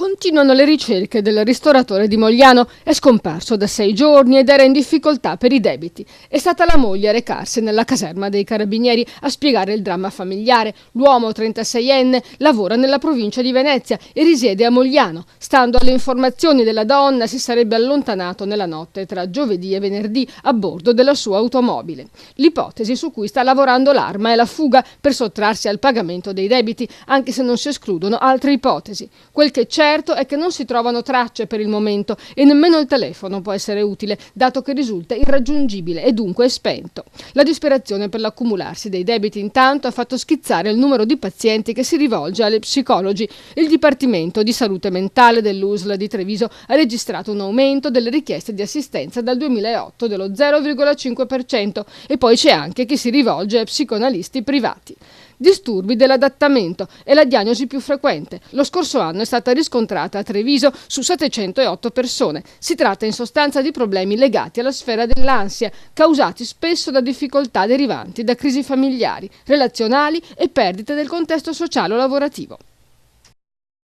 Continuano le ricerche del ristoratore di Mogliano. È scomparso da 6 giorni ed era in difficoltà per i debiti. È stata la moglie a recarsi nella caserma dei carabinieri a spiegare il dramma familiare. L'uomo, 36enne, lavora nella provincia di Venezia e risiede a Mogliano. Stando alle informazioni della donna, si sarebbe allontanato nella notte tra giovedì e venerdì a bordo della sua automobile. L'ipotesi su cui sta lavorando l'Arma è la fuga per sottrarsi al pagamento dei debiti, anche se non si escludono altre ipotesi. Quel che certo è che non si trovano tracce per il momento e nemmeno il telefono può essere utile, dato che risulta irraggiungibile e dunque è spento. La disperazione per l'accumularsi dei debiti intanto ha fatto schizzare il numero di pazienti che si rivolge alle psicologi. Il Dipartimento di Salute Mentale dell'USL di Treviso ha registrato un aumento delle richieste di assistenza dal 2008 dello 0,5% e poi c'è anche chi si rivolge a psicoanalisti privati. Disturbi dell'adattamento è la diagnosi più frequente. Lo scorso anno è stata riscontrata a Treviso su 708 persone. Si tratta in sostanza di problemi legati alla sfera dell'ansia, causati spesso da difficoltà derivanti da crisi familiari, relazionali e perdite del contesto sociale o lavorativo.